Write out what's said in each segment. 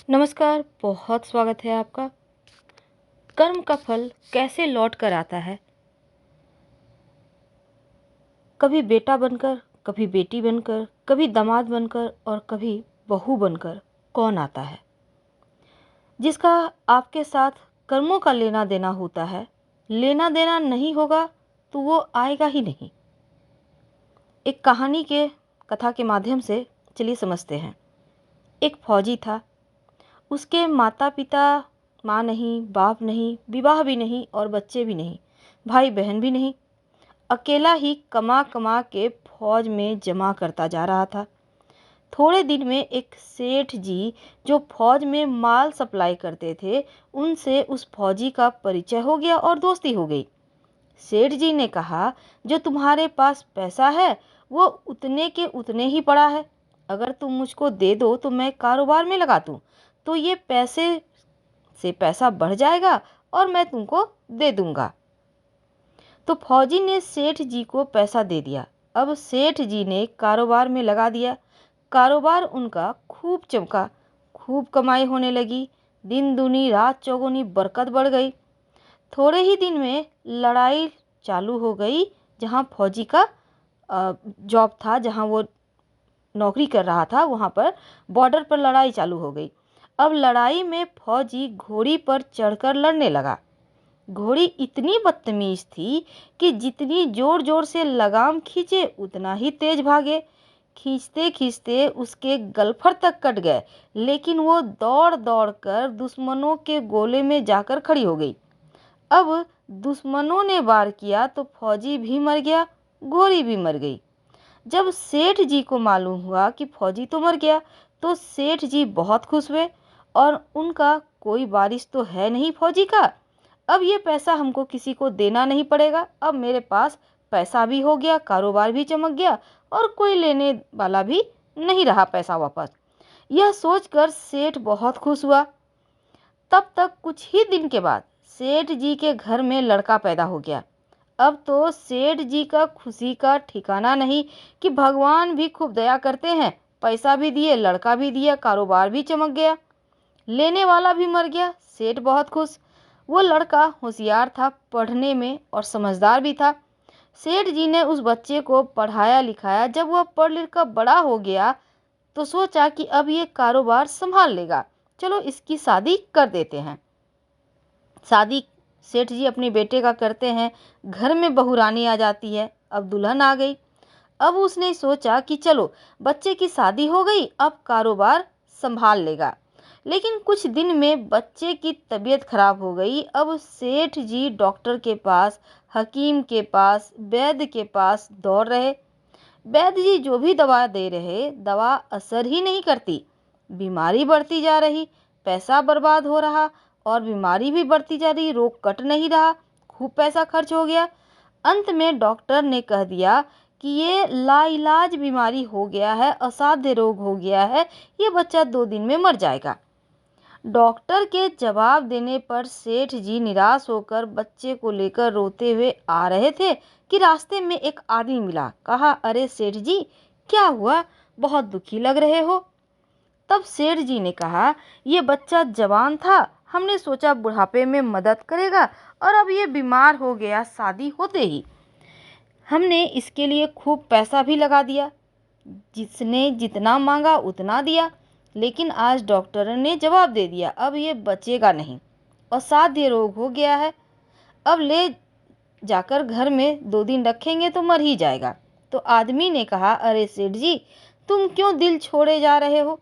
नमस्कार, बहुत स्वागत है आपका। कर्म का फल कैसे लौट कर आता है? कभी बेटा बनकर, कभी बेटी बनकर, कभी दामाद बनकर और कभी बहू बनकर कौन आता है? जिसका आपके साथ कर्मों का लेना देना होता है, लेना देना नहीं होगा तो वो आएगा ही नहीं। एक कहानी के कथा के माध्यम से चलिए समझते हैं। एक फौजी था। उसके माता पिता, माँ नहीं, बाप नहीं, विवाह भी नहीं और बच्चे भी नहीं, भाई बहन भी नहीं। अकेला ही कमा कमा के फौज में जमा करता जा रहा था। थोड़े दिन में एक सेठ जी जो फौज में माल सप्लाई करते थे, उनसे उस फौजी का परिचय हो गया और दोस्ती हो गई। सेठ जी ने कहा, जो तुम्हारे पास पैसा है वो उतने के उतने ही पड़ा है। अगर तुम मुझको दे दो तो मैं कारोबार में लगा दूं, तो ये पैसे से पैसा बढ़ जाएगा और मैं तुमको दे दूंगा। तो फौजी ने सेठ जी को पैसा दे दिया। अब सेठ जी ने कारोबार में लगा दिया। कारोबार उनका खूब चमका, खूब कमाई होने लगी। दिन दूनी रात चौगुनी बरकत बढ़ गई। थोड़े ही दिन में लड़ाई चालू हो गई। जहां फौजी का जॉब था, जहां वो नौकरी कर रहा था, वहां पर बॉर्डर पर लड़ाई चालू हो गई। अब लड़ाई में फौजी घोड़ी पर चढ़कर लड़ने लगा। घोड़ी इतनी बदतमीज थी कि जितनी जोर जोर से लगाम खींचे उतना ही तेज भागे। खींचते खींचते उसके गलफर तक कट गए, लेकिन वो दौड़ दौड़ कर दुश्मनों के गोले में जाकर खड़ी हो गई। अब दुश्मनों ने वार किया तो फौजी भी मर गया, घोड़ी भी मर गई। जब सेठ जी को मालूम हुआ कि फौजी तो मर गया, तो सेठ जी बहुत खुश हुए और उनका कोई वारिस तो है नहीं फौजी का। अब ये पैसा हमको किसी को देना नहीं पड़ेगा। अब मेरे पास पैसा भी हो गया, कारोबार भी चमक गया और कोई लेने वाला भी नहीं रहा पैसा वापस। यह सोचकर सेठ बहुत खुश हुआ। तब तक कुछ ही दिन के बाद सेठ जी के घर में लड़का पैदा हो गया। अब तो सेठ जी का खुशी का ठिकाना नहीं कि भगवान भी खूब दया करते हैं। पैसा भी दिए, लड़का भी दिया, कारोबार भी चमक गया, लेने वाला भी मर गया। सेठ बहुत खुश। वो लड़का होशियार था पढ़ने में और समझदार भी था। सेठ जी ने उस बच्चे को पढ़ाया लिखाया। जब वह पढ़ लिख कर बड़ा हो गया तो सोचा कि अब ये कारोबार संभाल लेगा, चलो इसकी शादी कर देते हैं। शादी सेठ जी अपने बेटे का करते हैं। घर में बहू रानी आ जाती है। अब दुल्हन आ गई। अब उसने सोचा कि चलो बच्चे की शादी हो गई, अब कारोबार संभाल लेगा। लेकिन कुछ दिन में बच्चे की तबीयत खराब हो गई। अब सेठ जी डॉक्टर के पास, हकीम के पास, वैद्य के पास दौड़ रहे। वैद्य जी जो भी दवा दे रहे, दवा असर ही नहीं करती। बीमारी बढ़ती जा रही, पैसा बर्बाद हो रहा और बीमारी भी बढ़ती जा रही, रोग कट नहीं रहा, खूब पैसा खर्च हो गया। अंत में डॉक्टर ने कह दिया कि ये लाइलाज बीमारी हो गया है, असाध्य रोग हो गया है, ये बच्चा 2 दिन में मर जाएगा। डॉक्टर के जवाब देने पर सेठ जी निराश होकर बच्चे को लेकर रोते हुए आ रहे थे कि रास्ते में एक आदमी मिला। कहा, अरे सेठ जी, क्या हुआ, बहुत दुखी लग रहे हो। तब सेठ जी ने कहा, ये बच्चा जवान था, हमने सोचा बुढ़ापे में मदद करेगा और अब ये बीमार हो गया शादी होते ही। हमने इसके लिए खूब पैसा भी लगा दिया, जिसने जितना मांगा उतना दिया, लेकिन आज डॉक्टर ने जवाब दे दिया अब ये बचेगा नहीं, असाध्य रोग हो गया है। अब ले जाकर घर में 2 दिन रखेंगे तो मर ही जाएगा। तो आदमी ने कहा, अरे सेठ जी, तुम क्यों दिल छोड़े जा रहे हो।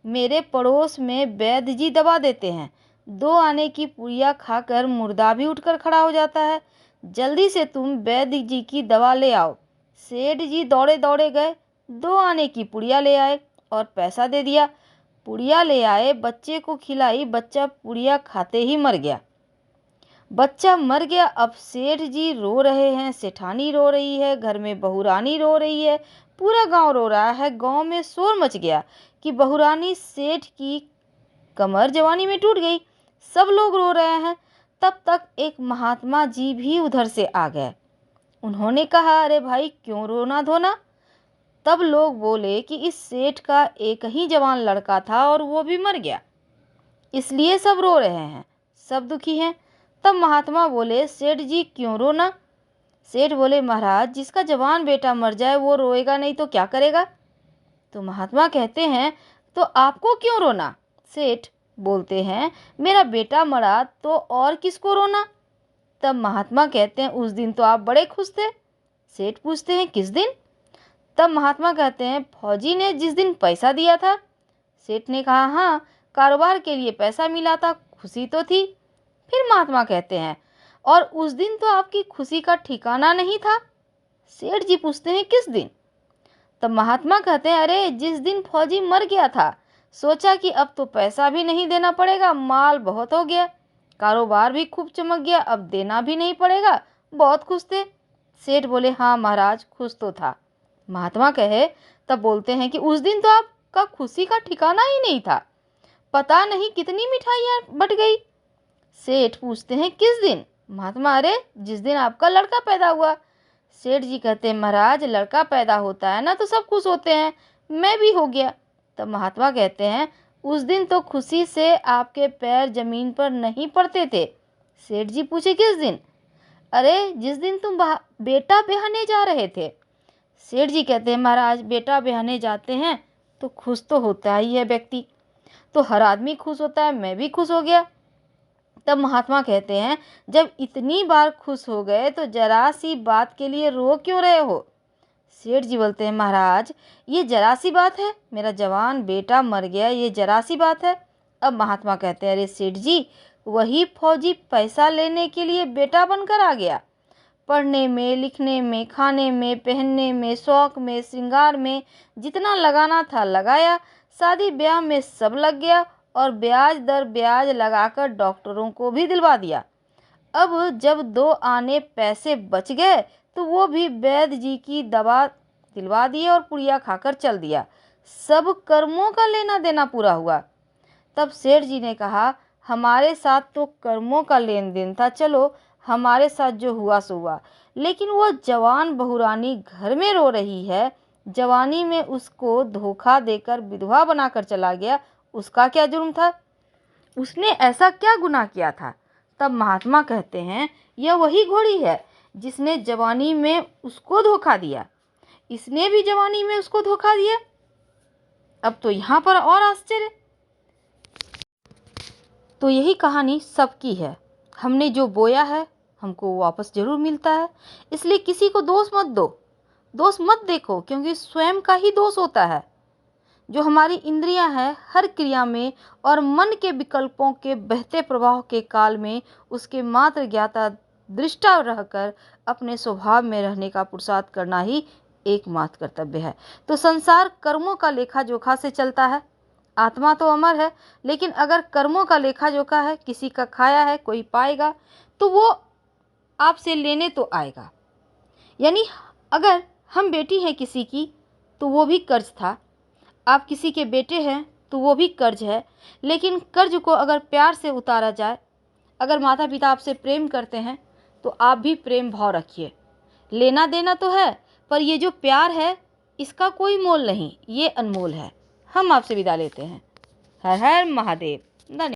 मेरे पड़ोस में वैद्य जी दवा देते हैं, 2 आने की पुड़िया खाकर मुर्दा भी उठकर खड़ा हो जाता है। जल्दी से तुम वैद्य जी की दवा ले आओ। सेठ जी दौड़े दौड़े गए, 2 आने की पुड़िया ले आए और पैसा दे दिया। पुड़िया ले आए, बच्चे को खिलाई, बच्चा पुड़िया खाते ही मर गया। बच्चा मर गया। अब सेठ जी रो रहे हैं, सेठानी रो रही है, घर में बहुरानी रो रही है, पूरा गांव रो रहा है। गांव में शोर मच गया कि बहुरानी सेठ की कमर जवानी में टूट गई। सब लोग रो रहे हैं। तब तक एक महात्मा जी भी उधर से आ गए। उन्होंने कहा, अरे भाई, क्यों रोना धोना। तब लोग बोले कि इस सेठ का एक ही जवान लड़का था और वो भी मर गया। इसलिए सब रो रहे हैं, सब दुखी हैं। तब महात्मा बोले, सेठ जी क्यों रोना? सेठ बोले, महाराज जिसका जवान बेटा मर जाए वो रोएगा नहीं तो क्या करेगा? तो महात्मा कहते हैं, तो आपको क्यों रोना? सेठ बोलते हैं, मेरा बेटा मरा तो और किसको रोना? तब महात्मा कहते हैं, उस दिन तो आप बड़े खुश थे। सेठ पूछते हैं, किस दिन? तब महात्मा कहते हैं, फौजी ने जिस दिन पैसा दिया था। सेठ ने कहा, हाँ, कारोबार के लिए पैसा मिला था, खुशी तो थी। फिर महात्मा कहते हैं, और उस दिन तो आपकी खुशी का ठिकाना नहीं था। सेठ जी पूछते हैं, किस दिन? तब महात्मा कहते हैं, अरे जिस दिन फौजी मर गया था, सोचा कि अब तो पैसा भी नहीं देना पड़ेगा, माल बहुत हो गया, कारोबार भी खूब चमक गया, अब देना भी नहीं पड़ेगा, बहुत खुश थे। सेठ बोले, हाँ महाराज, खुश तो था। महात्मा कहे, तब बोलते हैं कि उस दिन तो आपका खुशी का ठिकाना ही नहीं था, पता नहीं कितनी मिठाइयाँ बट गई। सेठ पूछते हैं, किस दिन? महात्मा, अरे जिस दिन आपका लड़का पैदा हुआ। सेठ जी कहते हैं, महाराज लड़का पैदा होता है ना तो सब खुश होते हैं, मैं भी हो गया। तब महात्मा कहते हैं, उस दिन तो खुशी से आपके पैर जमीन पर नहीं पड़ते थे। सेठ जी पूछे, किस दिन? अरे जिस दिन तुम बेटा ब्याहने जा रहे थे। सेठ जी कहते हैं, महाराज बेटा ब्याहने जाते हैं तो खुश तो होता ही है व्यक्ति, तो हर आदमी खुश होता है, मैं भी खुश हो गया। तब महात्मा कहते हैं, जब इतनी बार खुश हो गए तो जरा सी बात के लिए रो क्यों रहे हो? सेठ जी बोलते हैं, महाराज ये जरा सी बात है, मेरा जवान बेटा मर गया, ये जरा सी बात है। अब महात्मा कहते हैं, अरे सेठ जी वही फौजी पैसा लेने के लिए बेटा बनकर आ गया, पढ़ने में, लिखने में, खाने में, पहनने में, शौक में, श्रृंगार में जितना लगाना था लगाया, शादी ब्याह में सब लग गया, और ब्याज दर ब्याज लगाकर डॉक्टरों को भी दिलवा दिया। अब जब 2 आने पैसे बच गए तो वो भी वैद्य जी की दवा दिलवा दिए और पुड़िया खाकर चल दिया। सब कर्मों का लेना देना पूरा हुआ। तब सेठ जी ने कहा, हमारे साथ तो कर्मों का लेन देन था, चलो हमारे साथ जो हुआ सो हुआ, लेकिन वो जवान बहुरानी घर में रो रही है, जवानी में उसको धोखा देकर विधवा बनाकर चला गया, उसका क्या जुर्म था? उसने ऐसा क्या गुनाह किया था? तब महात्मा कहते हैं, यह वही घोड़ी है जिसने जवानी में उसको धोखा दिया, इसने भी जवानी में उसको धोखा दिया। अब तो यहाँ पर और आश्चर्य। तो यही कहानी सबकी है, हमने जो बोया है हमको वापस जरूर मिलता है, इसलिए किसी को दोष मत दो, दोष मत देखो, क्योंकि स्वयं का ही दोष होता है। जो हमारी इंद्रियां हैं, हर क्रिया में और मन के विकल्पों के बहते प्रवाह के काल में उसके मात्र ज्ञाता दृष्टा रहकर अपने स्वभाव में रहने का पुरुषार्थ करना ही एकमात्र कर्तव्य है। तो संसार कर्मों का लेखा जोखा से चलता है। आत्मा तो अमर है, लेकिन अगर कर्मों का लेखा जोखा है, किसी का खाया है कोई पाएगा, तो वो आपसे लेने तो आएगा। यानी अगर हम बेटी हैं किसी की तो वो भी कर्ज था, आप किसी के बेटे हैं तो वो भी कर्ज है, लेकिन कर्ज को अगर प्यार से उतारा जाए, अगर माता पिता आपसे प्रेम करते हैं तो आप भी प्रेम भाव रखिए। लेना देना तो है, पर ये जो प्यार है इसका कोई मोल नहीं, ये अनमोल है। हम आपसे विदा लेते हैं। हर हर महादेव। धन्यवाद।